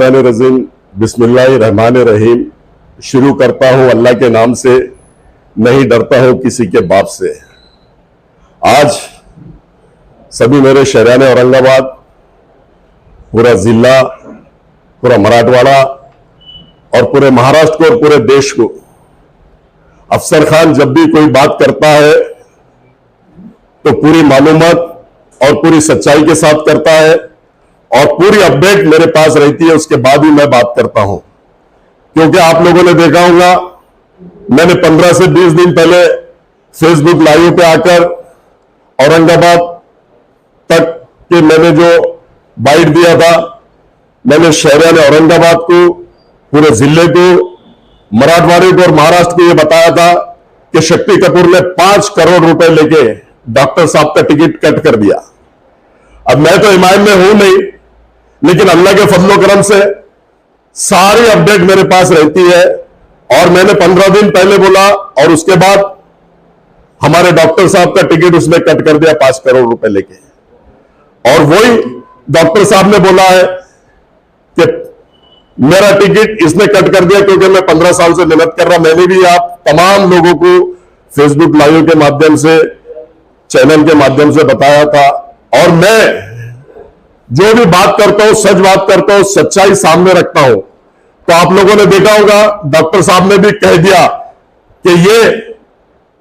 रजीम बिस्मिल्लाहिर्रहमानिर्रहीम। शुरू करता हूं अल्लाह के नाम से, नहीं डरता हूं किसी के बाप से। आज सभी मेरे शहरान औरंगाबाद, पूरा जिला, पूरा मराठवाड़ा और पूरे महाराष्ट्र को और पूरे देश को, अफसर खान जब भी कोई बात करता है तो पूरी मालूमात और पूरी सच्चाई के साथ करता है और पूरी अपडेट मेरे पास रहती है, उसके बाद ही मैं बात करता हूं। क्योंकि आप लोगों ने देखा होगा, मैंने 15 से 20 दिन पहले फेसबुक लाइव पे आकर औरंगाबाद तक के मैंने जो बाइट दिया था, मैंने शहरान औरंगाबाद को, पूरे जिले को, मराठवाड़े को और महाराष्ट्र को यह बताया था कि शक्ति कपूर ने 5 करोड़ रुपए लेके डॉक्टर साहब का टिकट कट कर दिया। अब मैं तो ईमान में हूं नहीं, लेकिन अल्लाह के फजलो करम से सारी अपडेट मेरे पास रहती है। और मैंने 15 दिन पहले बोला और उसके बाद हमारे डॉक्टर साहब का टिकट उसने कट कर दिया 5 करोड़ रुपए लेके। और वही डॉक्टर साहब ने बोला है कि मेरा टिकट इसने कट कर दिया क्योंकि मैं 15 साल से मेहनत कर रहा। मैंने भी आप तमाम लोगों को फेसबुक लाइव के माध्यम से, चैनल के माध्यम से बताया था। और मैं जो भी बात करता हूं, सच बात करता हूं, सच्चाई सामने रखता हूं। तो आप लोगों ने देखा होगा, डॉक्टर साहब ने भी कह दिया कि ये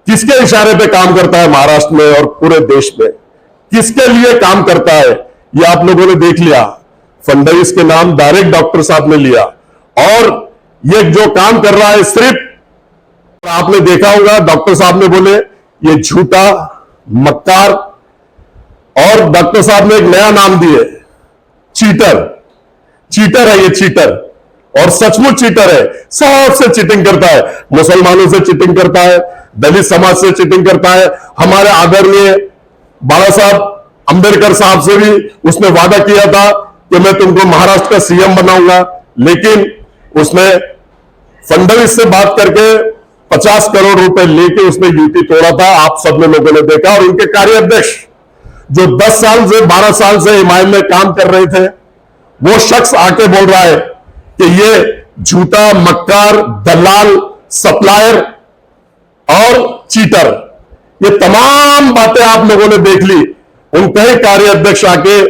किसके इशारे पे काम करता है महाराष्ट्र में और पूरे देश में, किसके लिए काम करता है, ये आप लोगों ने देख लिया। फडणवीस के नाम डायरेक्ट डॉक्टर साहब ने लिया और ये जो काम कर रहा है सिर्फ, आपने देखा होगा डॉक्टर साहब ने बोले ये झूठा, मक्कार, और डॉक्टर साहब ने एक नया नाम दिए, चीटर। चीटर है ये, चीटर, और सचमुच चीटर है। सबसे चीटिंग करता है, मुसलमानों से चीटिंग करता है, दलित समाज से चीटिंग करता है। हमारे आदरणीय बाबा साहब अंबेडकर साहब से भी उसने वादा किया था कि मैं तुमको महाराष्ट्र का सीएम बनाऊंगा, लेकिन उसने फडणवीस से बात करके 50 करोड़ रुपए लेके उसने यूटी तोड़ा था। आप सब ने लोगों ने देखा। और उनके कार्याध्यक्ष जो 10 साल से 12 साल से हिमायत में काम कर रहे थे, वो शख्स आके बोल रहा है कि ये झूठा, मक्कार, दलाल, सप्लायर और चीटर, ये तमाम बातें आप लोगों ने देख ली। उनका ही कार्याध्यक्ष आके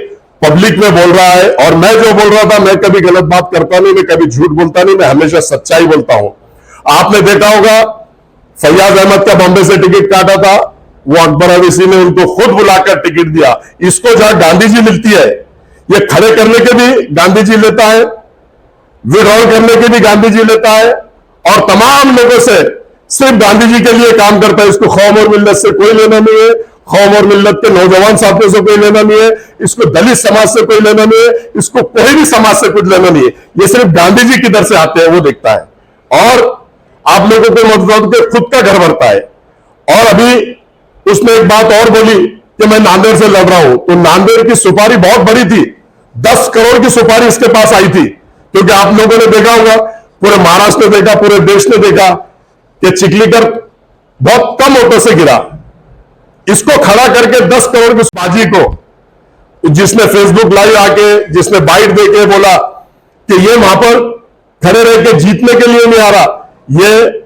पब्लिक में बोल रहा है। और मैं जो बोल रहा था, मैं कभी गलत बात करता नहीं, मैं कभी झूठ बोलता नहीं, मैं हमेशा सच्चाई बोलता हूं। आपने देखा होगा, फैयाज अहमद का बॉम्बे से टिकट काटा था, वो अकबर अवैसी ने उनको खुद बुलाकर टिकट दिया। इसको जहां गांधी जी मिलती है, ये खड़े करने के भी गांधी जी लेता है, विड्रॉल करने के भी गांधी जी लेता है, और तमाम लोगों से सिर्फ गांधी जी के लिए काम करता है। इसको कौम और मिल्लत से कोई लेना नहीं है, कौम और मिल्लत के नौजवान साथियों से कोई लेना नहीं है, इसको दलित समाज से कोई लेना नहीं है, इसको कोई भी समाज से कुछ लेना नहीं है। ये सिर्फ गांधी जी किधर से आते हैं वो देखता है। और आप लोगों को मतलब के खुद का घर भरता है। और अभी उसने एक बात और बोली कि मैं नांदेड़ से लड़ रहा हूं, तो नांदेड़ की सुपारी बहुत बड़ी थी, 10 करोड़ की सुपारी इसके पास आई थी। क्योंकि आप लोगों ने देखा होगा, पूरे महाराष्ट्र ने देखा, पूरे देश ने देखा कि चिखलीकर बहुत कम वोटों से गिरा। इसको खड़ा करके 10 करोड़ की बाजी को, जिसने फेसबुक लाइव आके, जिसने बाइट देके बोला कि ये वहां पर खड़े रह के जीतने के लिए नहीं आ रहा, ये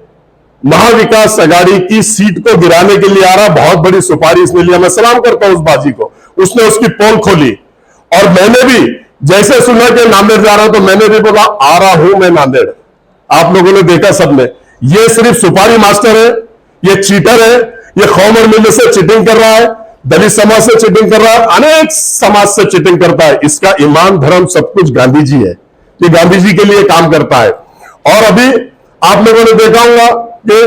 महाविकास आघाड़ी की सीट को गिराने के लिए आ रहा, बहुत बड़ी सुपारी इसने लिया। मैं सलाम करता हूं उस बाजी को। उसने उसकी पोल खोली और मैंने भी जैसे सुना कि नांदेड़ जा रहा हूं, तो मैंने भी बोला आ रहा हूं मैं नांदेड़। आप लोगों ने देखा सबने, ये सिर्फ सुपारी मास्टर है, ये चीटर है, ये कौम और मिल्लत से चीटिंग कर रहा है, दलित समाज से चीटिंग कर रहा है, अनेक समाज से चीटिंग करता है। इसका ईमान, धर्म, सब कुछ गांधी जी है। ये गांधी जी के लिए काम करता है। और अभी आप लोगों ने देखा होगा कि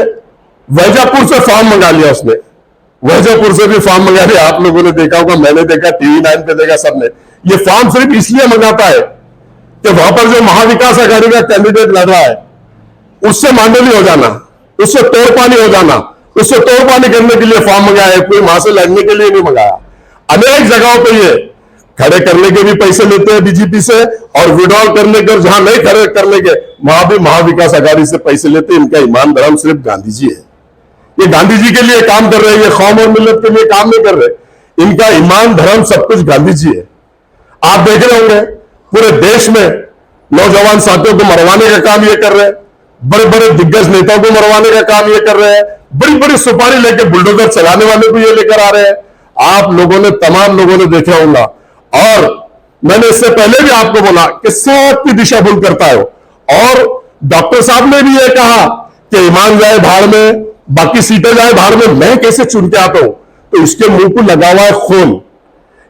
वैजापुर से फॉर्म मंगा लिया उसने, वैजापुर से भी फॉर्म मंगा लिया। आप लोगों ने देखा होगा, मैंने देखा, टीवी 9 पे देखा सबने। ये फॉर्म सिर्फ इसलिए मंगाता है कि वहां पर जो महाविकास आघाड़ी का कैंडिडेट लड़ रहा है, उससे मांडली हो जाना, उससे तोड़पानी हो जाना, उससे तोड़पानी करने के लिए फॉर्म मंगाया है, कोई वहां से लड़ने के लिए नहीं मंगाया। अनेक जगहों पर ये खड़े करने के भी पैसे लेते हैं बीजेपी से, और विड्रॉल करने के, जहां नहीं खड़े करने के, वहां भी महाविकास आघाड़ी से पैसे लेते हैं। इनका ईमान, धर्म सिर्फ गांधी जी है। ये गांधी जी के लिए काम कर रहे हैं, ये कौम और मिल्लत के लिए काम नहीं कर रहे। इनका ईमान, धर्म, सब कुछ गांधी जी है। आप देख रहे होंगे पूरे देश में नौजवान साथियों को मरवाने का काम ये कर रहे हैं, बड़े बड़े दिग्गज नेताओं को मरवाने का काम ये कर रहे हैं, बड़ी बड़ी सुपारी लेके बुलडोजर चलाने वाले को ये लेकर आ रहे हैं। आप लोगों ने, तमाम लोगों ने देखा होगा, और मैंने इससे पहले भी आपको बोला कि सबकी दिशा भूल करता है। और डॉक्टर साहब ने भी ये कहा कि ईमान जाए भाड़ में, बाकी सीटें जाए भाड़ में, मैं कैसे चुन के आता हूं। तो इसके मुंह को लगा हुआ है खून,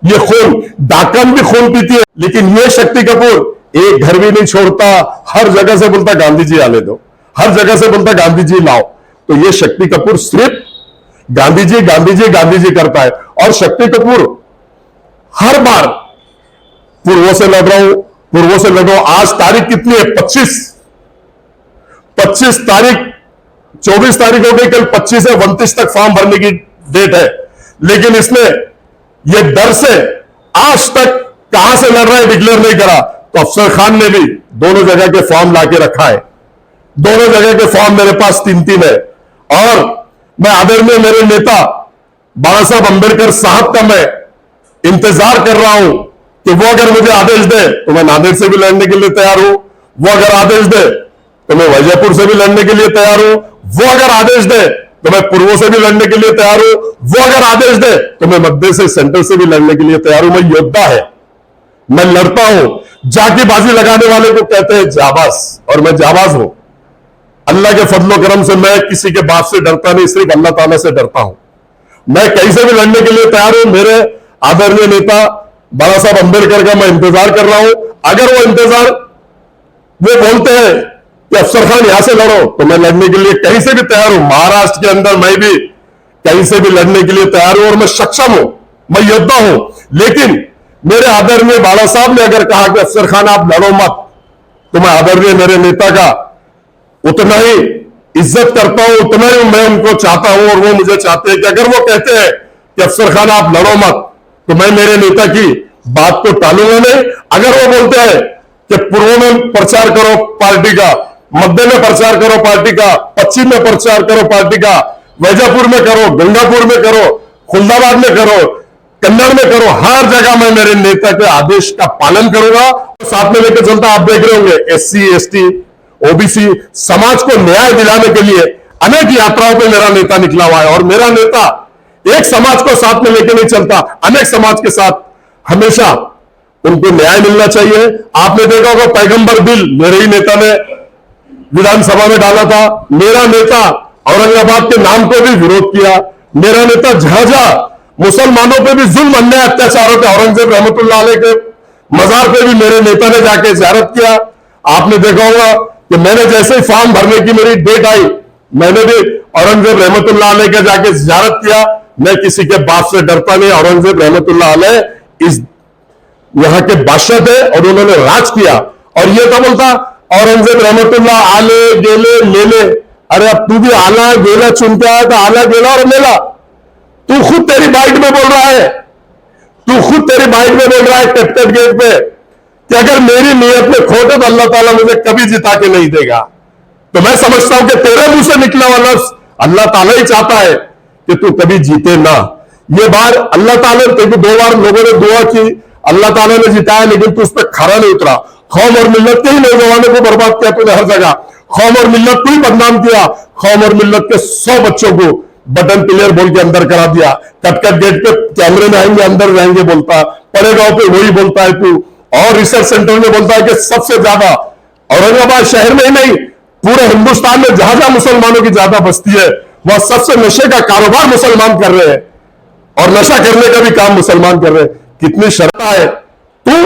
ये खून, डाकन भी खून पीती है, लेकिन ये शक्ति कपूर एक घर भी नहीं छोड़ता, हर जगह से बोलता गांधी जी आने दो, हर जगह से बोलता गांधी जी लाओ। तो ये शक्ति कपूर सिर्फ गांधी जी गांधी जी गांधी जी करता है। और शक्ति कपूर हर बार पूर्वों से लड़ रहा हूं, पूर्वों से लड़ रहा हूं। आज तारीख कितनी है? 25 तारीख, 24 तारीख हो गई, कल 25 है, 29 तक फॉर्म भरने की डेट है। लेकिन इसने ये डर से आज तक कहां से लड़ रहा है डिक्लेयर नहीं करा। तो अफसर खान ने भी दोनों जगह के फॉर्म लाके रखा है, दोनों जगह के फॉर्म मेरे पास 3-3 है। और मैं आदरणीय मेरे नेता बाबा साहब अंबेडकर साहब का मैं इंतजार कर रहा हूं कि वो अगर मुझे आदेश दे तो मैं नांदेड़ से भी लड़ने के लिए तैयार हूं, वो अगर आदेश दे तो मैं वैजयपुर से भी लड़ने के लिए तैयार हूं, वो अगर आदेश दे तो मैं पूर्व से भी लड़ने के लिए तैयार हूं, वो अगर आदेश दे तो मैं मध्य से, सेंटर से भी लड़ने के लिए तैयार हूं। मैं योद्धा है, मैं लड़ता हूं। जाकी बाजी लगाने वाले को कहते हैं जाबाज, और मैं जाबाज हूं। अल्लाह के फजलो करम से मैं किसी के बाप से डरता नहीं, सिर्फ अल्लाह ताला से डरता हूं। मैं कहीं से भी लड़ने के लिए तैयार हूं। मेरे आदरणीय नेता बाबा साहब अंबेडकर का मैं इंतजार कर रहा हूं। अगर वो इंतजार, वो बोलते हैं कि अफसर खान यहां से लड़ो, तो मैं लड़ने के लिए कहीं से भी तैयार हूं। महाराष्ट्र के अंदर मैं भी कहीं से भी लड़ने के लिए तैयार हूं, और मैं सक्षम हूं, मैं योद्धा हूं। लेकिन मेरे आदरणीय बाला साहब ने अगर कहा कि अफसर खान आप लड़ो मत, तो मैं आदरणीय मेरे नेता का उतना ही इज्जत करता हूं, उतना ही मैं उनको चाहता हूं, और वो मुझे चाहते हैं कि अगर वो कहते हैं कि अफसर खान आप लड़ो मत, तो मैं मेरे नेता की बात को टालूंगा नहीं। अगर वो बोलते हैं कि पूर्व में प्रचार करो पार्टी का, मध्य में प्रचार करो पार्टी का, पश्चिम में प्रचार करो पार्टी का, वैजापुर में करो, गंगापुर में करो, खुलदाबाद में करो, कन्नड़ में करो, हर जगह मैं मेरे नेता के आदेश का पालन करूंगा। साथ में लेकर चलता, आप देख रहे होंगे SC ST OBC समाज को न्याय दिलाने के लिए अनेक यात्राओं पे मेरा नेता निकला हुआ है। और मेरा नेता एक समाज को साथ में लेकर नहीं चलता, अनेक समाज के साथ हमेशा उनको न्याय मिलना चाहिए। आपने देखा होगा पैगंबर बिल मेरे ही नेता ने विधानसभा में डाला था। मेरा नेता औरंगाबाद के नाम को भी विरोध किया। मेरा नेता जहां मुसलमानों पे भी जुल्म, अन्याय, अत्याचार होते, औरंगजेब रहमतुल्लाह अलैह के मजार पे भी मेरे नेता ने जाके ज़ियारत किया। आपने देखा होगा कि मैंने जैसे ही फॉर्म भरने की मेरी डेट आई, मैंने भी औरंगजेब रहमतुल्लाह अलैह का जाके ज़ियारत किया। मैं किसी के बाप से डरता नहीं। औरंगजेब रहमतुल्लाह अलैह इस यहाँ के बादशाह थे और उन्होंने राज किया। और ये तो बोलता औरंगजेब रहमतुल्लाह आले गेले लेले, अरे अब तू भी आला गेला चुन के आया था, आला गेला और मेला। तू खुद तेरी बाइट में बोल रहा है, तू खुद तेरी बाइट में बोल रहा है कट गेट पे कि अगर मेरी नीयत में खोट है तो अल्लाह ताला मुझे कभी जिता के नहीं देगा। तो मैं समझता हूं कि तेरे मुंह से निकला हुआ लफ्ज अल्लाह ताला ही चाहता है कि तू कभी जीते ना। ये बार अल्लाह ताला ने तेरे को 2 बार लोगों ने दुआ की, अल्लाह ताला ने जिताया, लेकिन तू उस पर खरा नहीं उतरा। कौम और मिल्लत के ही नौजवानों को बर्बाद किया तूने हर जगह। कौम और मिल्लत को ही बदनाम किया। कौम और मिल्लत के 100 बच्चों को बटन प्लेयर बोल के अंदर करा दिया। कट गेट पे कैमरे में आएंगे, अंदर रहेंगे बोलता, पड़े गांव पे वही बोलता है तू। और रिसर्च सेंटर में बोलता है कि सबसे ज्यादा औरंगाबाद शहर में ही नहीं, पूरे हिंदुस्तान में जहां जहां मुसलमानों की ज्यादा बस्ती है, वह सबसे नशे का कारोबार मुसलमान कर रहे हैं, और नशा करने का भी काम मुसलमान कर रहे हैं। कितनी शर्त है। तू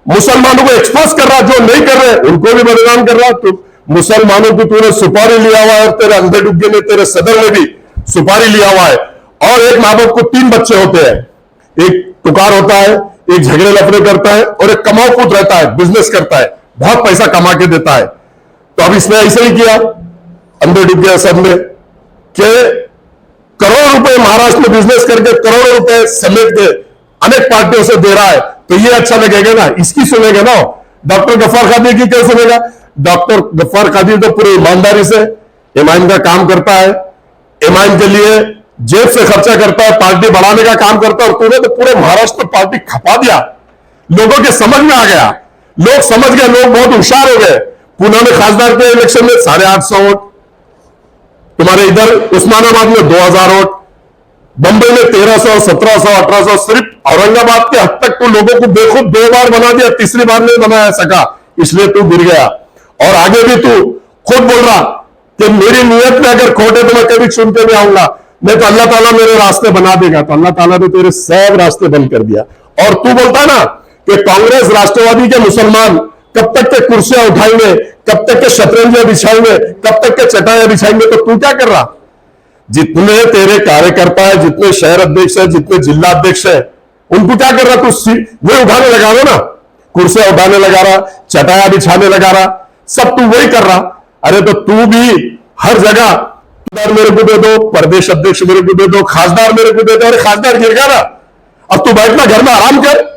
मुसलमानों को एक्सपोज कर रहा, जो नहीं कर रहे उनको भी बदनाम कर रहा। तू मुसलमानों की तूने सुपारी लिया हुआ है, और तेरे अंधे डुग्गे ने, तेरे सदर ने भी सुपारी लिया हुआ है। और एक माँ बाप को 3 बच्चे होते हैं, एक टुकार होता है, एक झगड़े लफड़े करता है, और एक कमाऊ पुत रहता है, बिजनेस करता है, बहुत पैसा कमा के देता है। तो अब इसने ऐसे ही किया अंधे डुग्गे सब में कि करोड़ों रुपए महाराष्ट्र में बिजनेस करके करोड़ों रुपए समेट के अनेक पार्टियों से दे रहा है। तो ये अच्छा लगेगा ना, इसकी सुनेगा ना। डॉक्टर गफ्फार कादिर की क्या सुनेगा? डॉक्टर गफ्फार कादिर तो पूरी ईमानदारी से ईमान का काम करता है, ईमान के लिए जेब से खर्चा करता है, पार्टी बढ़ाने का काम करता है। और तूने तो पूरे महाराष्ट्र में पार्टी खपा दिया। लोगों के समझ में आ गया लोग समझ गए, लोग बहुत होशियार हो गए। पुणे में खासदार के इलेक्शन में 850 वोट, तुम्हारे इधर उस्मानाबाद में 2000 वोट, बंबई में 1300, 1700, 1800, सिर्फ औरंगाबाद के हद तक तो लोगों को बेखुद 2 बार बना दिया, तीसरी बार नहीं बना सका, इसलिए तू गिर गया। और आगे भी तू खुद बोल रहा कि मेरी नियत में अगर खोट है तो मैं कभी चुन के नहीं आऊंगा, नहीं तो अल्लाह ताला मेरे रास्ते बना देगा। तो अल्लाह ताला ने तेरे सब रास्ते बंद कर दिया। और तू बोलता ना कि कांग्रेस राष्ट्रवादी के मुसलमान कब तक के कुर्सियां उठाएंगे, कब तक के शतरंजियां बिछाएंगे, कब तक के चटाइयां बिछाएंगे, तो तू क्या कर रहा? जितने तेरे कार्यकर्ता है, जितने शहर अध्यक्ष है, जितने जिला अध्यक्ष है, उनको क्या कर रहा? तू वही उठाने लगा रहा ना, कुर्सियां उठाने लगा रहा, चटाइयां बिछाने लगा रहा, सब तू वही कर रहा। अरे तो तू भी हर जगह मेरे को दे दो, प्रदेश अध्यक्ष मेरे को दे दो, खासदार मेरे को दे दो। अरे खासदार गिर गया ना, अब तू बैठना घर में आराम कर।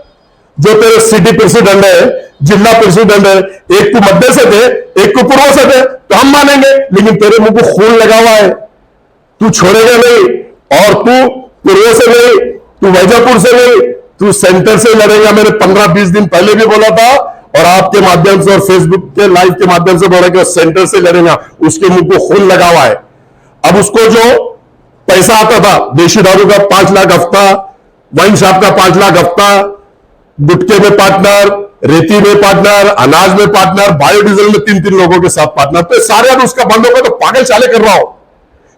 जो तेरे सिटी प्रेसिडेंट है, जिला प्रेसिडेंट है, एक को मध्य से दे, एक को पूर्व से दे, तो हम मानेंगे, लेकिन तेरे मुंह को खून लगा हुआ है, तू छोड़ेगा नहीं। और तू पूर्व से नहीं, तू वैजापुर से नहीं, तू सेंटर से लड़ेगा। मैंने 15-20 दिन पहले भी बोला था, और आपके माध्यम से और फेसबुक के लाइव के माध्यम से बोला कि सेंटर से लड़ेगा। उसके मुंह को खून लगा हुआ है। अब उसको जो पैसा आता था, देशी दारू का 5 लाख हफ्ता, वाइन शॉप का 5 लाख हफ्ता, गुटके में पार्टनर, रेती में पार्टनर, अनाज में पार्टनर, बायोडीजल में 3-3 लोगों के साथ पार्टनर, तो सारे अब उसका बंद होगा। तो पागल चाले कर रहा हो,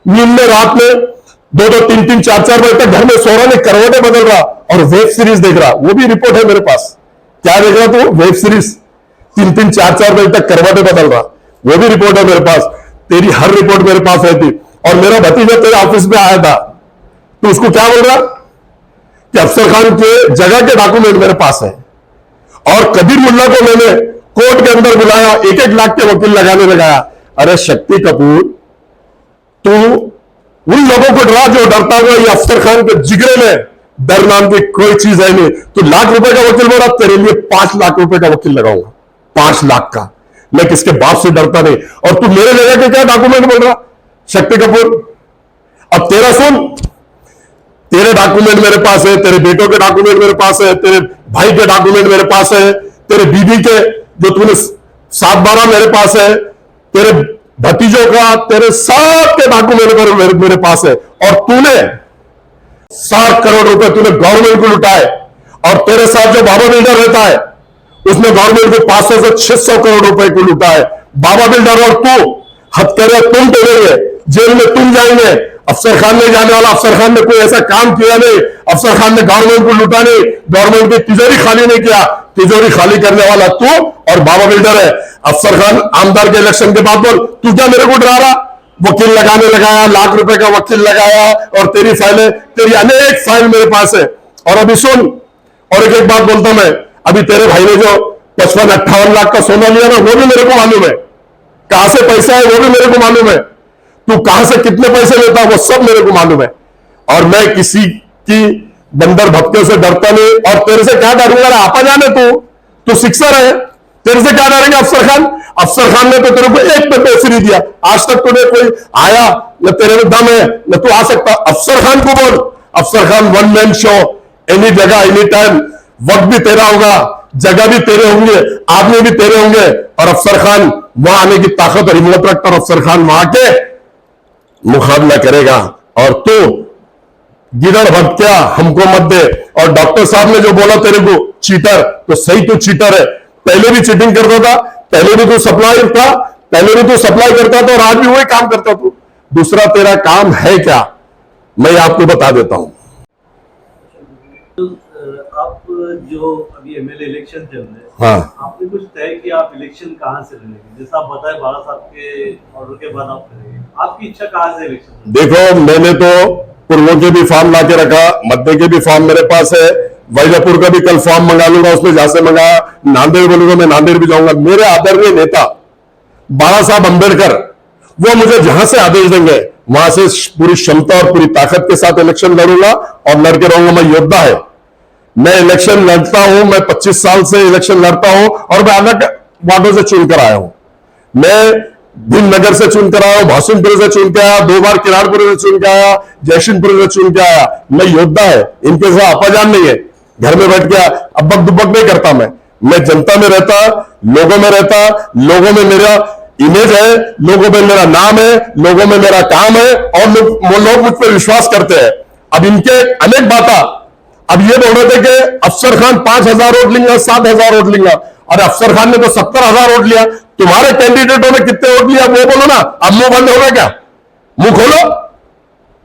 नींद में रात में 2-2, 3-3, 4-4 बजे तक घर में सो रहा, नहीं करवटें बदल रहा और वेब सीरीज देख रहा। वो भी रिपोर्ट है मेरे पास। क्या देख रहा तू? वेब सीरीज 3-3, 4-4 बजे तक करवटें बदल रहा, वो भी रिपोर्ट है मेरे पास। तेरी हर रिपोर्ट मेरे पास रहती। और मेरा भतीजा तेरे ऑफिस में आया था, तो उसको क्या बोल रहा कि अफसर खान के जगह के डॉक्यूमेंट मेरे पास है। और कबीर मुल्ला को मैंने कोर्ट के अंदर बुलाया, 1-1 लाख के वकील लगाने लगाया। अरे शक्ति कपूर, तू उन लोगों को डरा जो डरता हुआ ये अफसर खान के जिगरे में डर नाम की कोई चीज है नहीं। तो लाख रुपए का वकील बोला, तेरे लिए 5 लाख रुपए का वकील लगाऊंगा, 5 लाख का। मैं किसके बाप से डरता नहीं। और तू मेरे लेकर के क्या डॉक्यूमेंट बोल रहा शक्ति कपूर? अब तेरा सुन, तेरे डॉक्यूमेंट मेरे पास है, तेरे बेटों के डॉक्यूमेंट मेरे पास है, तेरे भाई के डॉक्यूमेंट मेरे पास है, तेरे बीबी के जो तूने 7-12 मेरे पास है, तेरे भतीजों का, तेरे सब के डॉक्यूमेंट मेरे पास है। और तूने 7 करोड़ रुपए तूने गवर्नमेंट को लुटाए। और तेरे साथ जो बाबा बिल्डर रहता है, उसने गवर्नमेंट को 500 से 600 करोड़ रुपए को लुटाए। बाबा बिल्डर और तू हथकरे तुम तोड़ेंगे, जेल में तुम जाएंगे। अफसर खान नहीं जाने वाला। अफसर खान ने कोई ऐसा काम किया नहीं। अफसर खान ने गवर्नमेंट को लुटा नहीं, गवर्नमेंट की तिजोरी खाली नहीं किया। तिजोरी खाली करने वाला तू और बाबा बिल्डर है। अफसर खान आमदार के इलेक्शन के बाद बोल, तू क्या मेरे को डरा रहा? वकील लगाने लगाया, लाख रुपए का वकील लगाया, और तेरी फाइलें, तेरी अनेक फाइल मेरे पास है। और अभी सुन, और एक बात बोलता मैं, अभी तेरे भाई ने जो 55-58 लाख का सोना लिया ना, वो भी मेरे को मालूम है। कहां से पैसा है वो भी मेरे को मालूम है। तू कहां से कितने पैसे लेता है वो सब मेरे को मालूम है। और मैं किसी की बंदर भक्तों से डरता नहीं। और तेरे से क्या डरूंगा? आपा जाने तू सिक्सर है, तेरे से क्या डरेंगे अफसर खान? अफसर खान ने तो तेरे को एक पे पैसे नहीं दिया आज तक। तूने कोई आया न, तेरे में दम है न तू आ सकता। अफसर खान को बोल, अफसर Khan one man show, any जगह एनी टाइम। वक्त भी तेरा होगा, जगह भी तेरे होंगे, आदमी भी तेरे होंगे। और अफसर खान वहां आने की ताकत और हिम्मत रखता, और अफसर खान वहां के मुकाबला करेगा। और तू गिदड़ भटकिया, हमको मत दे। और डॉक्टर साहब ने जो बोला तेरे को चीटर, तो सही तू चीटर है। पहले भी चीटिंग करता था, पहले भी तू सप्लायर था, पहले भी तू सप्लाई करता था, और आज भी वही काम करता तू। दूसरा तेरा काम है क्या, मैं आपको बता देता हूं। आप जो अभी एमएलए इलेक्शन चल रहे हैं, हाँ, आपने कुछ तय किया आप इलेक्शन कहाँ से लड़ेंगे? जैसा आप बताए 12 साहब के ऑर्डर के बाद आप करेंगे, आपकी इच्छा कहाँ से इलेक्शन? देखो, मैंने तो पूर्वों के भी फॉर्म ला के रखा, मध्य के भी फॉर्म मेरे पास है, वैजापुर का भी कल फॉर्म मंगा लूंगा, उसमें जहां से मंगाया। नांदेड़ बोलूंगा, मैं नांदेड़ भी जाऊंगा। मेरे आदरणीय नेता बाबा साहब अंबेडकर, वो मुझे जहां से आदेश देंगे वहां से पूरी क्षमता और पूरी ताकत के साथ इलेक्शन लड़ूंगा और लड़के रहूंगा। मैं योद्धा है, मैं इलेक्शन लड़ता हूं। मैं 25 साल से इलेक्शन लड़ता हूं, और मैं अलग वार्डों से चुनकर आया हूं। मैं भीमनगर से चुनकर आया हूं, भासुनपुर से चुन के आया, 2 बार किराड़पुर से चुन के आया, जयसिंहपुर से चुन के आया। मैं योद्धा है, इनके साथ अपाजान नहीं है। घर में बैठ के अब्बक दुब्बक नहीं करता। मैं मैं जनता में रहता, लोगों में रहता, लोगों में मेरा इमेज है, लोगों में मेरा नाम है, लोगों में मेरा काम है और लोग मुझ पर विश्वास करते हैं। अब इनके अनेक बातें, अब ये बोल रहे थे कि अफसर खान 5,000 वोट लेंगे, 7,000 वोट लेंगे। अरे अफसर खान ने तो 70,000 वोट लिया, तुम्हारे कैंडिडेटों ने कितने वोट लिया वो बोलो ना। अब मुंह बंद होगा क्या? मुंह खोलो।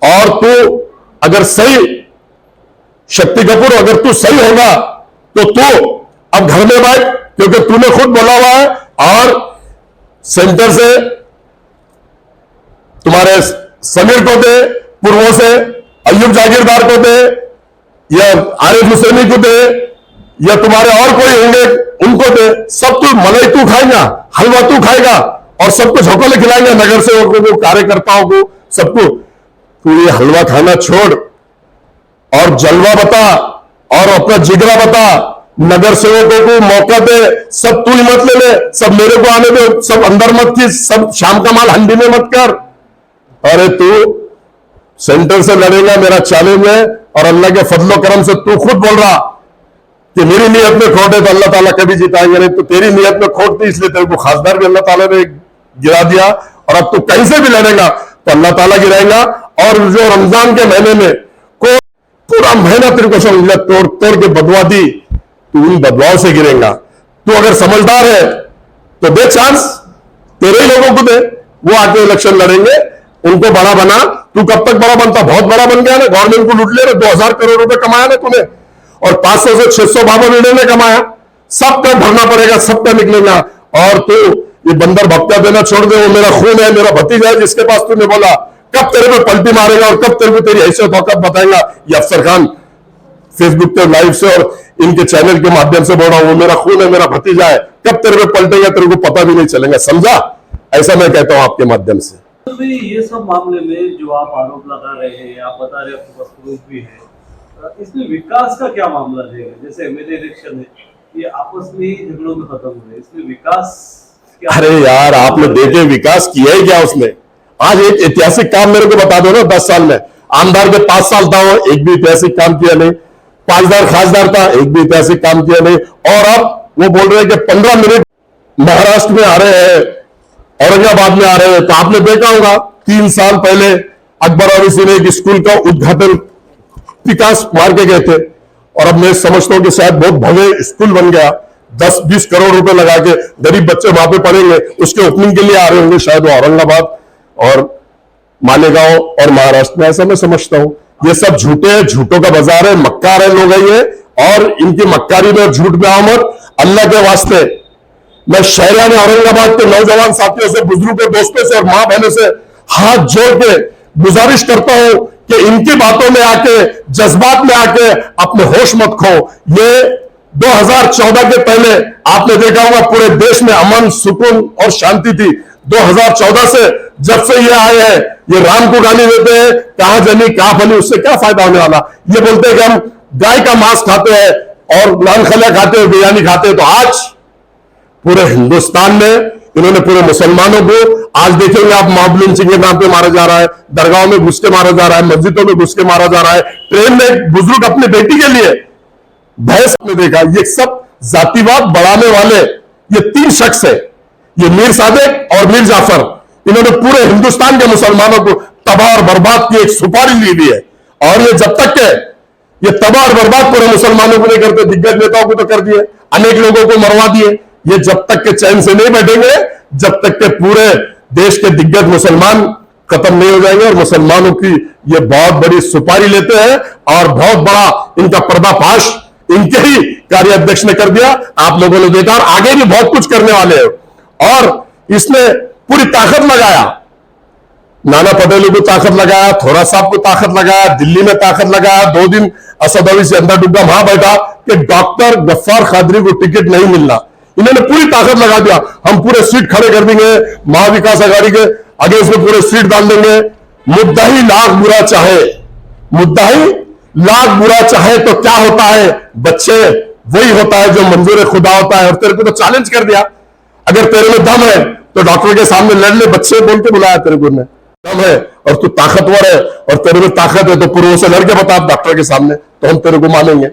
और तू अगर सही, शक्ति कपूर अगर तू सही होगा तो तू अब घर में बैठ, क्योंकि तूने खुद बोला हुआ है और सेंटर से तुम्हारे समीर को दे, पूर्वों से अय्यूब जागीरदार को दे, या आरिफ हुसैनी को दे, या तुम्हारे और कोई होंगे उनको दे। सब तू मलाई तू खाएगा, हलवा तू खाएगा और सबको झोंकोले खिलाएंगे, नगर सेवकों को, कार्यकर्ताओं को, सबको। तू ये हलवा खाना छोड़ और जलवा बता और अपना जिगरा बता, नगर सेवकों को मौका दे। सब तू ही मत ले ले, सब मेरे को आने दे, सब अंदर मत खींच, सब शाम का माल हंडी में मत कर। अरे तू सेंटर से लड़ेगा, मेरा चैलेंज है। और अल्लाह के फजलो करम से तू खुद बोल रहा कि मेरी नियत में खोट है तो अल्लाह ताला कभी जिताएंगे नहीं। तो तेरी नियत में खोट थी, इसलिए तेरे को खासदार भी अल्लाह ताला ने गिरा दिया। और अब तू कहीं से भी लड़ेगा तो अल्लाह ताला गिराएगा। और जो रमजान के महीने में को पूरा महीना तेरे को समझ लिया, तोड़ तोड़ के बदवा दी, तू उन बदलाव से गिरेगा। तू अगर समझदार है तो दे चांस, तेरे ही लोगों को दे, वो आके इलेक्शन लड़ेंगे, उनको बड़ा बना। तू कब तक बड़ा बनता? बहुत बड़ा बन गया ना, गवर्नमेंट को लूट ले रहे, 2,000 करोड़ रुपए कमाया ना तूने, और 500 से 600 बाबा मीडिया ने कमाया। सबका भरना पड़ेगा, सबका निकलेगा। और तू ये बंदर भक्का देना छोड़ दे, वो मेरा खून है, मेरा भतीजा है, जिसके पास तूने बोला, कब तेरे पे पलटी मारेगा और कब तेरे को तेरी हैसियत औकात बताएगा। ये अफसर खान फेसबुक पे लाइव से और इनके चैनल के माध्यम से बोल रहा हूं, वो मेरा खून है, मेरा भतीजा है, कब तेरे पे पलटेगा तेरे को पता भी नहीं चलेगा, समझा? ऐसा मैं कहता हूं आपके माध्यम से। तो भाई ये सब मामले में जो आप आरोप लगा रहे हैं, आप बता रहे हैं आपके पास प्रूफ भी है, इसमें विकास का क्या मामला रहेगा? जैसे एमएलए इलेक्शन है, ये आपस में ही झगड़ों में खत्म हुए, इसमें विकास क्या? अरे यार, आपने देखे विकास किया ही क्या उसने? आज एक ऐतिहासिक काम मेरे को बता दो ना, 10 साल में आमदार के 5 साल था, वो एक भी ऐतिहासिक काम किया नहीं। 5 खासदार था, एक भी ऐतिहासिक काम किया नहीं। और अब वो बोल रहे हैं कि 15 मिनट महाराष्ट्र में आ रहे हैं, औरंगाबाद में आ रहे हैं। तो आपने देखा होगा 3 साल पहले अकबर और इसी ने एक स्कूल का उद्घाटन विकास मार के गए थे, और अब मैं समझता हूं कि शायद बहुत भव्य स्कूल बन गया, 10-20 करोड़ रुपए लगा के गरीब बच्चे वहां पे पढ़ेंगे, उसके ओपनिंग के लिए आ रहे होंगे शायद वो औरंगाबाद और मालेगांव और महाराष्ट्र में। ऐसा मैं समझता हूं। ये सब झूठे हैं, झूठों का बाजार है, मक्कार है लोग है ये, और इनकी मक्कारी में और झूठ में आओ मत। अल्लाह के वास्ते मैं शहरान औरंगाबाद के नौजवान साथियों से, बुजुर्गों दोस्तों से और मां बहनों से हाथ जोड़ के गुजारिश करता हूं कि इनकी बातों में आके, जज्बात में आके अपने होश मत खो। ये 2014 के पहले आपने देखा होगा पूरे देश में अमन, सुकून और शांति थी। 2014 से जब से ये आए हैं, ये राम को गाली देते हैं, कहां जनी कहां फली, उससे क्या फायदा होने वाला? ये बोलते हैं कि हम गाय का मांस खाते हैं और नान खलिया खाते हैं, बिरयानी खाते हैं। तो आज पूरे हिंदुस्तान में इन्होंने पूरे मुसलमानों को, आज देखेंगे आप, मॉब लिंचिंग के नाम पे मारा जा रहा है, दरगाहों में घुस के मारा जा रहा है, मस्जिदों में घुस के मारा जा रहा है। ट्रेन में एक बुजुर्ग अपनी बेटी के लिए भैंस में देखा। ये सब जातिवाद बढ़ाने वाले ये 3 शख्स है, ये मीर सादिक और मीर जाफर। इन्होंने पूरे हिंदुस्तान के मुसलमानों को तबाह और बर्बाद की एक सुपारी ली हुई है। और ये जब तक के ये तबाह और बर्बाद पूरे मुसलमानों को नहीं करते, दिग्गज नेताओं को तो कर दिए, अनेक लोगों को मरवा दिए। ये जब तक के चैन से नहीं बैठेंगे, जब तक के पूरे देश के दिग्गज मुसलमान खत्म नहीं हो जाएंगे। और मुसलमानों की ये बहुत बड़ी सुपारी लेते हैं, और बहुत बड़ा इनका पर्दाफाश इनके ही कार्याध्यक्ष ने कर दिया, आप लोगों ने देखा। और आगे भी बहुत कुछ करने वाले हैं। और इसने पूरी ताकत लगाया, नाना पटेल को ताकत लगाया, थोड़ा साहब को ताकत लगाया, दिल्ली में ताकत लगाया। 2 दिन असद अली से अंदर डुब्बा वहां बैठा कि डॉक्टर गफ्फार कादरी को टिकट नहीं मिलना। इन्होंने पूरी ताकत लगा दिया, हम पूरे सीट खड़े कर देंगे, महाविकास आघाड़ी के अगेंस्ट में पूरे सीट डाल देंगे। मुद्दाही लाख बुरा चाहे, मुद्दाही लाख बुरा चाहे तो क्या होता है बच्चे? वही होता है जो मंजूर खुदा होता है। और तेरे को तो चैलेंज कर दिया, अगर तेरे में दम है तो डॉक्टर के सामने लड़ ले, बच्चे बोल के बुलाया तेरे को ने। दम है और तू ताकतवर है और तेरे में ताकत है तो पूर्व से लड़के बता डॉक्टर के सामने, तो हम तेरे को मानेंगे।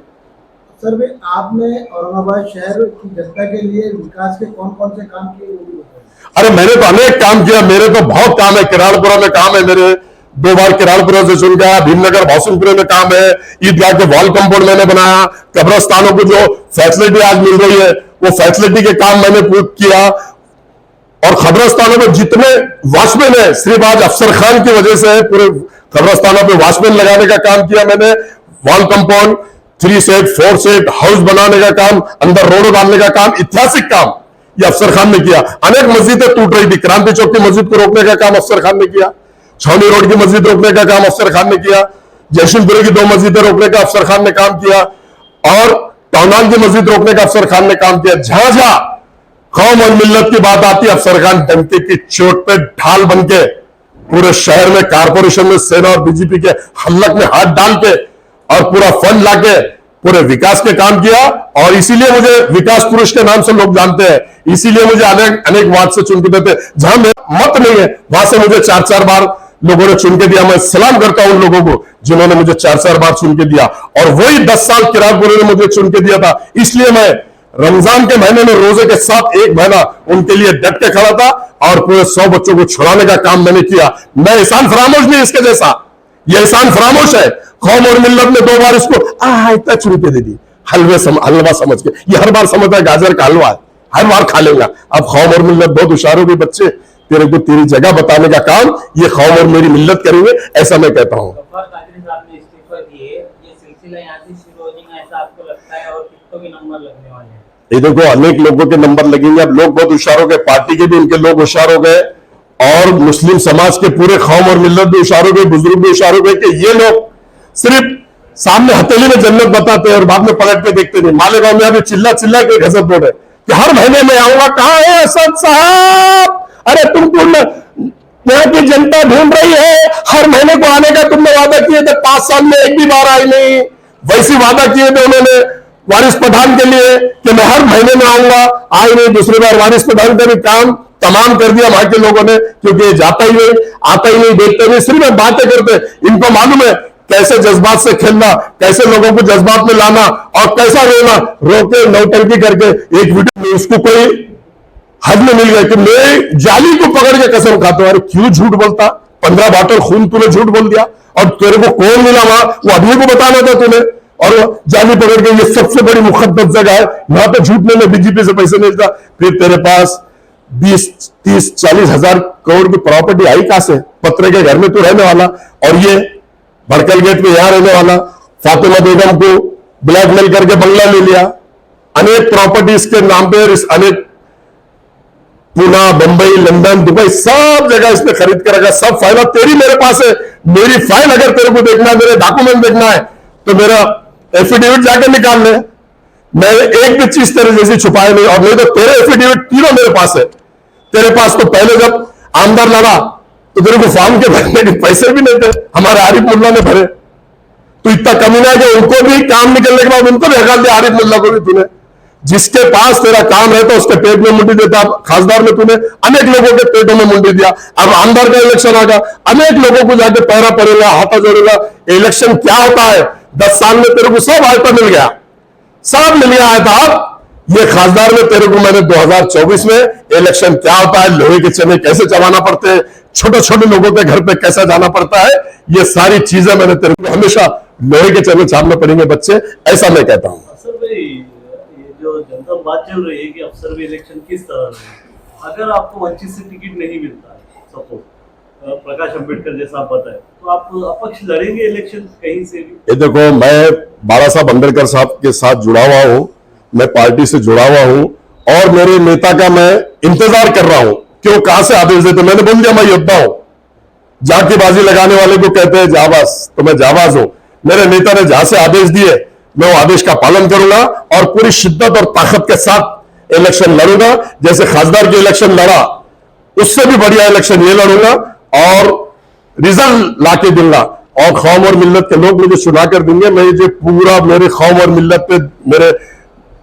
सर भाई आपने औरंगाबाद शहर की जनता के लिए विकास के कौन कौन से काम किए वो भी बताइए। अरे मैंने तो अनेक काम किया, मेरे तो बहुत काम है। किराड़पुरा में काम है मेरे, 2 बार किराड़पुरा से चुन गया। भीमनगर भावसिंहपुरे में काम है। ईदगाह के वॉल कंपाउंड मैंने बनाया। कब्रस्तानों को जो फैसिलिटी आज मिल रही है वो फैसिलिटी के काम मैंने किया। और कब्रस्तानों में जितने वॉचमैन है सिर्फ आज अफसर खान की वजह से पूरे कब्रस्तानों पे वॉचमैन लगाने का काम किया मैंने। Wall compound 3 set 4 set house बनाने का काम, अंदर रोड डालने का काम, ऐतिहासिक काम ये अफसर खान ने किया। अनेक मस्जिदें टूट रही थी, क्रांति चौक की मस्जिद को रोकने का काम अफसर खान ने किया। छावनी रोड की मस्जिद रोकने का काम अफसर खान ने किया। जयसिंहपुरे की 2 मस्जिदें रोकने का अफसर खान ने काम किया। और टाउनहाल की मस्जिद रोकने का अफसर खान ने काम किया। जहां जहां कौम और मिल्लत की बात आती है अफसर खान डंके की चोट पे ढाल बनके पूरे शहर में, कारपोरेशन में सेना और बीजेपी के हल्लक में हाथ डाल के और पूरा फंड लाके पूरे विकास के काम किया। और इसीलिए मुझे विकास पुरुष के नाम से लोग जानते हैं। इसीलिए मुझे अनेक वार्ड से चुन के देते, जहां मेरा मत नहीं है वहां से मुझे 4-4 बार लोगों ने चुन के दिया। मैं सलाम करता हूं उन लोगों को जिन्होंने मुझे 4-4 बार चुन के दिया। और वही 10 साल किराड़पुरे ने मुझे चुन के दिया था। इसलिए मैं रमजान के महीने में रोजे के साथ 1 महीना उनके लिए डट के खड़ा था और पूरे 100 बच्चों को छुड़ाने का काम मैंने किया। मैं एहसान फरामोश नहीं इसके जैसा, ये एहसान फरामोश है। कौम और मिल्लत ने 2 बार इसको इतना चुन के दे दी, हलवा समझ के। ये हर बार समझता है गाजर का हलवा है, हर बार खा लेगा। अब कौम और मिल्लत बहुत होशियार हो गई, बच्चे तेरे को तेरी जगह बताने का काम ये कौम और मेरी मिल्लत करेंगे, ऐसा मैं कहता हूं। गफ्फार कादरी साहब ने इस्तीफा दिए, ये सिलसिला यहाँ से शुरू हो जाएगा ऐसा आपको लगता है? और कितनों के नंबर लगने वाले हैं? ये देखो अनेक लोगों के नंबर लगेंगे। अब लोग बहुत होशियार हो गए, पार्टी के भी उनके लोग होशियार हो गए और मुस्लिम समाज के पूरे कौम और मिल्लत भी होशियार हो गए, बुजुर्ग भी होशियार हो गए कि ये लोग सिर्फ सामने हथेली में जन्नत बताते हैं और बाद में पलट के देखते नहीं। मालेगांव में अभी चिल्ला चिल्ला के गजब बोल रहे कि हर महीने में आऊंगा। कहां है असद साहब? अरे तुमको यहाँ की जनता ढूंढ रही है, हर महीने को आने का तुमने वादा किए थे, 5 साल में एक भी बार आई नहीं। वैसी वादा किए थे उन्होंने वारिस पठान के लिए कि मैं हर महीने में आऊंगा, आई नहीं। दूसरी बार वारिस पठान का भी काम तमाम कर दिया वहां के लोगों ने, क्योंकि ये जाता ही नहीं, आता ही नहीं, देखते नहीं, सिर्फ बातें करते। इनको मालूम है कैसे जज्बात से खेलना, कैसे लोगों को जज्बात में लाना और कैसा रोना, रोके नौटंकी करके। एक वीडियो में उसको कोई हद में मिल गया कि मैं जाली को पकड़ के कसम खाता हूं। अरे क्यों झूठ बोलता? 15 बॉटल खून तूने झूठ बोल दिया और तेरे को कौन मिला वहां वो आदमी को बताना था तूने, और जाली पकड़ के। ये सबसे बड़ी मुकद्दस जगह है, वहां पे झूठ में बीजेपी से पैसे नहीं था। फिर तेरे पास 20-30-40 हजार करोड़ की प्रॉपर्टी आई कहां से? पत्रे के घर में तू रहने वाला और ये भड़कल गेट पे यहां रहने वाला। फातिमा बेगम को ब्लैकमेल करके बंगला ले लिया। अनेक प्रॉपर्टीज के नाम पे अनेक पूना, बंबई, लंदन, दुबई सब जगह इसने खरीद कर रखा। सब फाइल तेरी मेरे पास है। मेरी फाइल अगर तेरे को देखना है, मेरे डॉक्यूमेंट देखना है तो मेरा एफिडेविट जाकर निकाल ले। मैं एक भी चीज तेरे जैसी छुपाए नहीं, और नहीं तो तेरे एफिडेविट तीनों मेरे पास है। तेरे पास तो पहले जब आमदार लड़ा तो तेरे को फॉर्म के भरने के पैसे भी नहीं थे, हमारे आरिफ मुल्ला ने भरे। तो इतना कमीना है कि उनको भी काम निकलने के बाद उनको भी हटा दिया, आरिफ मुल्ला को भी तूने। जिसके पास तेरा काम रहता उसके पेट में मुंडी देता। खासदार में तूने अनेक लोगों के पेटों में मुंडी दिया। अब आमदार का इलेक्शन आ गया, अनेक लोगों को जाके पैरा पड़ेगा, हाथा जोड़ेगा। इलेक्शन क्या होता है? 10 साल में तेरे को सब आयता मिल गया, सब मिल गया आयता। अब ये खासदार में तेरे को मैंने 2024 में इलेक्शन क्या होता है, लोहे के चने कैसे चबाना पड़ते हैं, छोटे छोटे लोगों के घर पे कैसा जाना पड़ता है, ये सारी चीजें मैंने तेरे को हमेशा लोहे के चने चापने पड़ेंगे बच्चे, ऐसा मैं कहता हूं। अफसर भाई, ये जो जनता बात चल रही है कि अफसर भी इलेक्शन किस तरह से, अगर आपको वंचित से टिकट नहीं मिलता है, सपोज प्रकाश अंबेडकर जैसा आप बताए, तो आप अपक्ष लड़ेंगे इलेक्शन कहीं से भी? ये देखो, मैं बाला साहब अम्बेडकर साहब के साथ जुड़ा हुआ हूं, मैं पार्टी से जुड़ा हुआ हूं और मेरे नेता का मैं इंतजार कर रहा हूं कि वो कहां से आदेश देते। मैंने बोल दिया मैं योद्धा हूं, जाग की बाजी लगाने वाले को कहते हैं जाबाज, तो मैं जाबाज हूं। मेरे नेता ने जहां से आदेश दिए मैं वो आदेश का पालन करूंगा और पूरी शिद्दत और ताकत के साथ इलेक्शन लड़ूंगा। जैसे खासदार की इलेक्शन लड़ा, उससे भी बढ़िया इलेक्शन ये लड़ूंगा और रिजल्ट लाके दूंगा और कौम और मिल्लत के लोग मुझे चुना कर देंगे। मैं जो पूरा मेरे कौम और मिल्लत पे, मेरे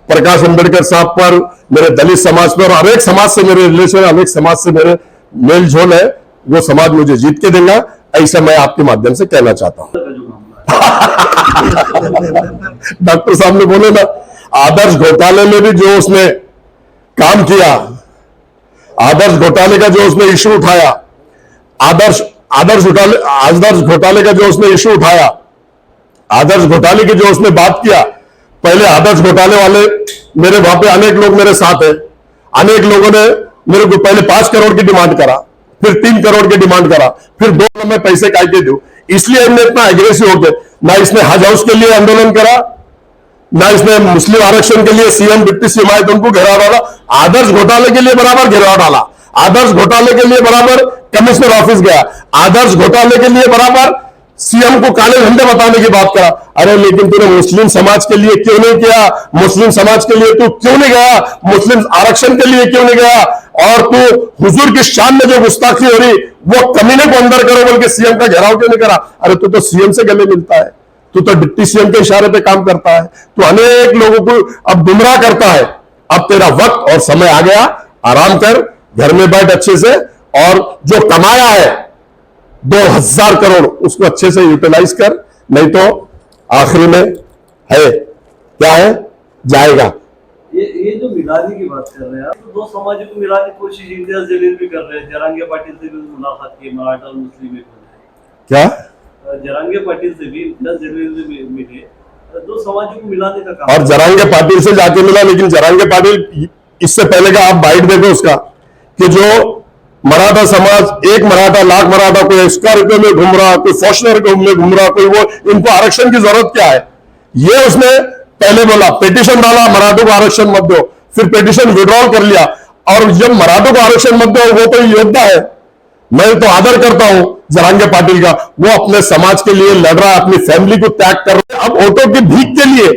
प्रकाश अंबेडकर साहब पर, मेरे दलित समाज पर, अनेक समाज से मेरे रिलेशन, अनेक समाज से मेरे मेल झोल है, वो समाज मुझे जीत के देगा, ऐसा मैं आपके माध्यम से कहना चाहता हूं। जो मामला है डॉक्टर साहब ने बोले ना, आदर्श घोटाले में भी जो उसने काम किया, आदर्श घोटाले का जो उसने इश्यू उठाया, आदर्श घोटाले का जो उसने इश्यू उठाया, आदर्श घोटाले की जो उसने बात किया, पहले आदर्श घोटाले वाले मेरे वहां पे अनेक लोग मेरे साथ हैं, अनेक लोगों ने मेरे को पहले 5 करोड़ की डिमांड करा, फिर 3 करोड़ की डिमांड करा, फिर 2 करोड़ में पैसे काय के दूं। इसलिए हमने इतना एग्रेसिव हो गए। ना इसने हज हाउस के लिए आंदोलन करा, ना इसने मुस्लिम आरक्षण के लिए सीएम डिप्टी सीएम आए तो उनको घेराव डाला, आदर्श घोटाले के लिए बराबर घेराव डाला, आदर्श घोटाले के लिए बराबर कमिश्नर ऑफिस गया, आदर्श घोटाले के लिए बराबर सीएम को काले झंडे बताने की बात करा। अरे लेकिन तूने मुस्लिम समाज के लिए क्यों नहीं किया? मुस्लिम समाज के लिए तू क्यों नहीं गया? मुस्लिम आरक्षण के लिए क्यों नहीं गया? और तू हुजूर की शान में जो गुस्ताखी हो रही, वो कमीने को अंदर करो बोल के सीएम का घेराव क्यों नहीं करा? अरे तू तो सीएम से गले मिलता है, तू तो डिप्टी सीएम के इशारे पे काम करता है, तू अनेक लोगों को अब गुमराह करता है। अब तेरा वक्त और समय आ गया, आराम कर, घर में बैठ अच्छे से, और जो कमाया है 2000 करोड़ उसको अच्छे से यूटिलाइज कर, नहीं तो आखिरी में है क्या है, जाएगा। ये जो मिलाने की बात कर रहे हैं आप, तो 2 समाजों को मिलाने की कोशिश इम्तियाज जलील भी कर रहे हैं। जरांगे पाटिल से भी मुलाकात की, मराठा और मुस्लिम एक हो जाए। क्या जरांगे पाटिल से भी इम्तियाज जलील से मिले, 2 समाजों को मिलाने का काम। और जरांगे पाटिल से जाके मिला, लेकिन जरांगे पाटिल इससे पहले का आप बाइट देखो उसका, कि जो मराठा समाज, एक मराठा लाख मराठा, कोई स्कॉर्पियो में घूम रहा, कोई फॉर्च्यूनर में घूम रहा, कोई वो, इनको आरक्षण की जरूरत क्या है? ये उसने पहले बोला, पिटीशन डाला मराठों को आरक्षण मत दो, फिर पिटीशन विड्रॉल कर लिया, और जब मराठों को आरक्षण मत दो, वो तो योद्धा है, मैं तो आदर करता हूं जरांगे पाटिल का, वो अपने समाज के लिए लड़ रहा है, अपनी फैमिली को त्याग कर रहा है। अब ऑटो की भीख के लिए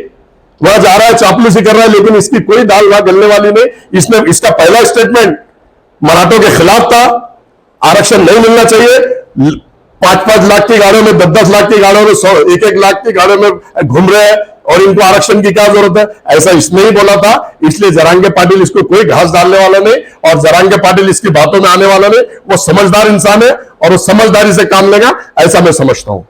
वहां जा रहा है, चापलूसी कर रहा है, लेकिन इसकी कोई दाल वहां गलने वाली नहीं। इसने, इसका पहला स्टेटमेंट मराठों के खिलाफ था, आरक्षण नहीं मिलना चाहिए, 5-5 लाख की गाड़ियों में, 10-10 लाख की गाड़ियों में, 1-1 लाख की गाड़ियों में घूम रहे हैं, और इनको आरक्षण की क्या जरूरत है, ऐसा इसने ही बोला था। इसलिए जरांगे पाटिल इसको कोई घास डालने वाला नहीं, और जरांगे पाटिल इसकी बातों में आने वाला नहीं। वो समझदार इंसान है और वो समझदारी से काम लेगा, ऐसा मैं समझता हूं।